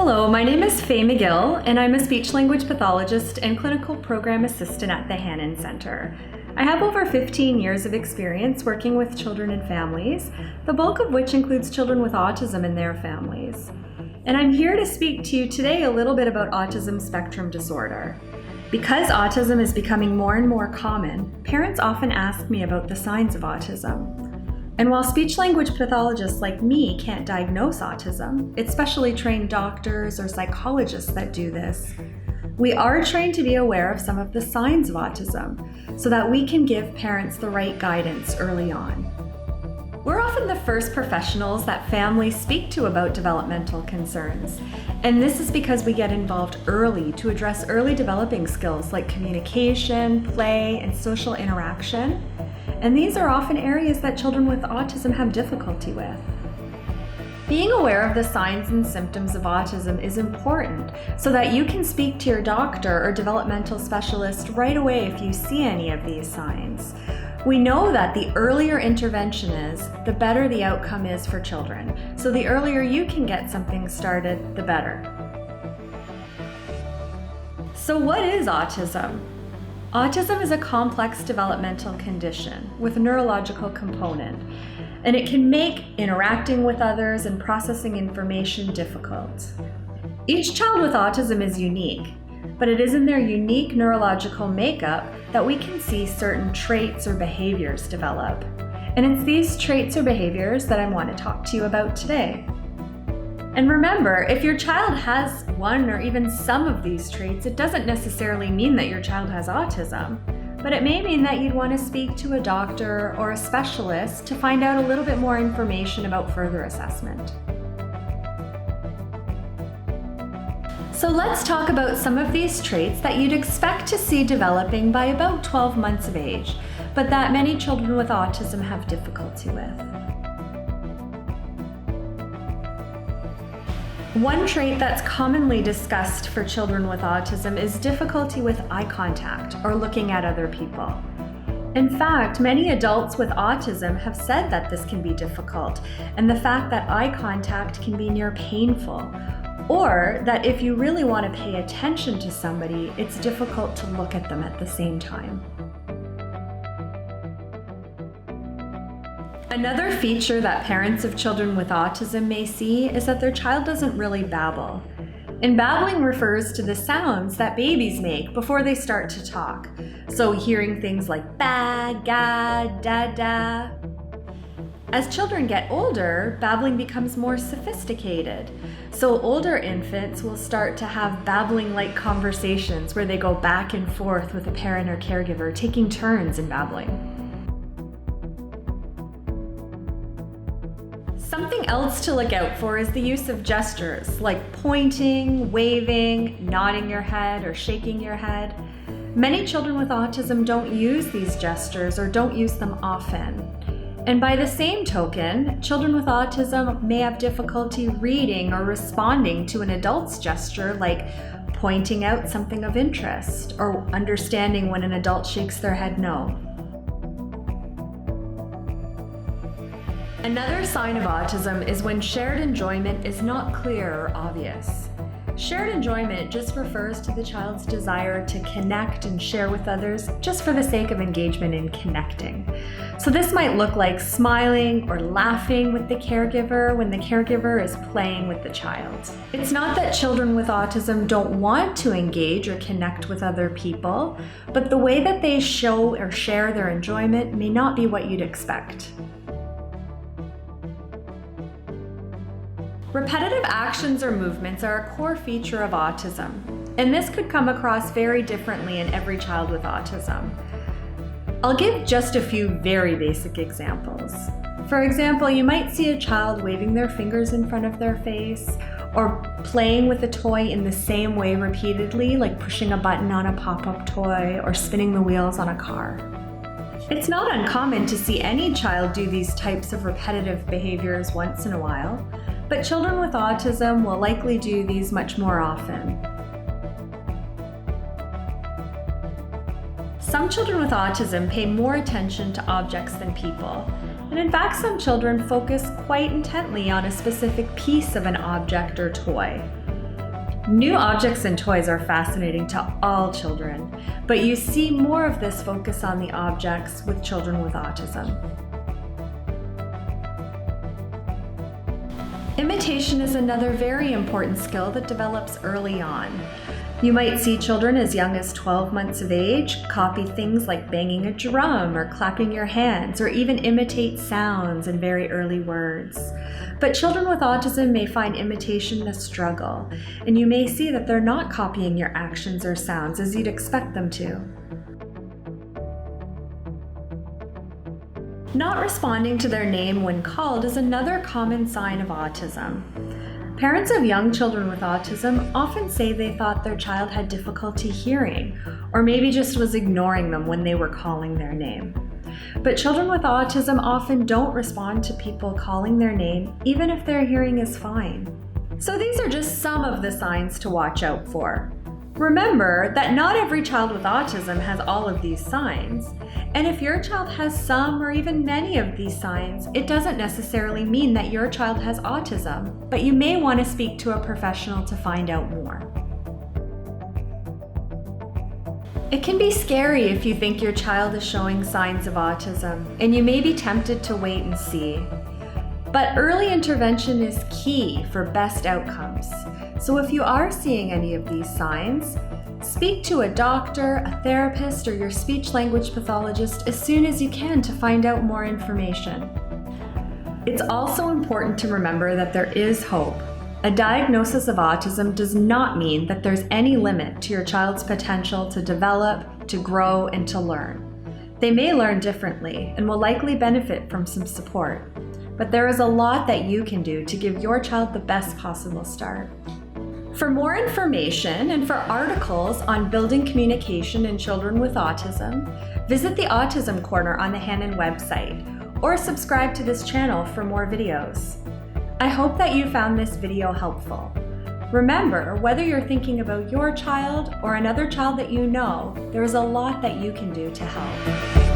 Hello, my name is Fay McGill, and I'm a speech-language pathologist and clinical program assistant at the Hanen Centre. I have over 15 years of experience working with children and families, the bulk of which includes children with autism and their families. And I'm here to speak to you today a little bit about autism spectrum disorder. Because autism is becoming more and more common, parents often ask me about the signs of autism. And while speech-language pathologists like me can't diagnose autism, it's specially trained doctors or psychologists that do this, we are trained to be aware of some of the signs of autism so that we can give parents the right guidance early on. We're often the first professionals that families speak to about developmental concerns, and this is because we get involved early to address early developing skills like communication, play, and social interaction. And these are often areas that children with autism have difficulty with. Being aware of the signs and symptoms of autism is important so that you can speak to your doctor or developmental specialist right away if you see any of these signs. We know that the earlier intervention is, the better the outcome is for children. So the earlier you can get something started, the better. So what is autism? Autism is a complex developmental condition with a neurological component, and it can make interacting with others and processing information difficult. Each child with autism is unique, but it is in their unique neurological makeup that we can see certain traits or behaviors develop. And it's these traits or behaviors that I want to talk to you about today. And remember, if your child has one or even some of these traits, it doesn't necessarily mean that your child has autism, but it may mean that you'd want to speak to a doctor or a specialist to find out a little bit more information about further assessment. So let's talk about some of these traits that you'd expect to see developing by about 12 months of age, but that many children with autism have difficulty with. One trait that's commonly discussed for children with autism is difficulty with eye contact or looking at other people. In fact, many adults with autism have said that this can be difficult, and the fact that eye contact can be near painful, or that if you really want to pay attention to somebody, it's difficult to look at them at the same time. Another feature that parents of children with autism may see is that their child doesn't really babble. And babbling refers to the sounds that babies make before they start to talk. So hearing things like ba, ga, da, da. As children get older, babbling becomes more sophisticated. So older infants will start to have babbling-like conversations where they go back and forth with a parent or caregiver, taking turns in babbling. Something else to look out for is the use of gestures like pointing, waving, nodding your head, or shaking your head. Many children with autism don't use these gestures or don't use them often. And by the same token, children with autism may have difficulty reading or responding to an adult's gesture like pointing out something of interest or understanding when an adult shakes their head no. Another sign of autism is when shared enjoyment is not clear or obvious. Shared enjoyment just refers to the child's desire to connect and share with others just for the sake of engagement in connecting. So this might look like smiling or laughing with the caregiver when the caregiver is playing with the child. It's not that children with autism don't want to engage or connect with other people, but the way that they show or share their enjoyment may not be what you'd expect. Repetitive actions or movements are a core feature of autism, and this could come across very differently in every child with autism. I'll give just a few very basic examples. For example, you might see a child waving their fingers in front of their face, or playing with a toy in the same way repeatedly, like pushing a button on a pop-up toy or spinning the wheels on a car. It's not uncommon to see any child do these types of repetitive behaviors once in a while, but children with autism will likely do these much more often. Some children with autism pay more attention to objects than people, and in fact some children focus quite intently on a specific piece of an object or toy. New objects and toys are fascinating to all children, but you see more of this focus on the objects with children with autism. Imitation is another very important skill that develops early on. You might see children as young as 12 months of age copy things like banging a drum or clapping your hands, or even imitate sounds and very early words. But children with autism may find imitation a struggle, and you may see that they're not copying your actions or sounds as you'd expect them to. Not responding to their name when called is another common sign of autism. Parents of young children with autism often say they thought their child had difficulty hearing, or maybe just was ignoring them when they were calling their name. But children with autism often don't respond to people calling their name, even if their hearing is fine. So these are just some of the signs to watch out for. Remember that not every child with autism has all of these signs, and if your child has some or even many of these signs, it doesn't necessarily mean that your child has autism, but you may want to speak to a professional to find out more. It can be scary if you think your child is showing signs of autism, and you may be tempted to wait and see. But early intervention is key for best outcomes. So if you are seeing any of these signs, speak to a doctor, a therapist, or your speech-language pathologist as soon as you can to find out more information. It's also important to remember that there is hope. A diagnosis of autism does not mean that there's any limit to your child's potential to develop, to grow, and to learn. They may learn differently and will likely benefit from some support, but there is a lot that you can do to give your child the best possible start. For more information and for articles on building communication in children with autism, visit the Autism Corner on the Hanen website, or subscribe to this channel for more videos. I hope that you found this video helpful. Remember, whether you're thinking about your child or another child that you know, there is a lot that you can do to help.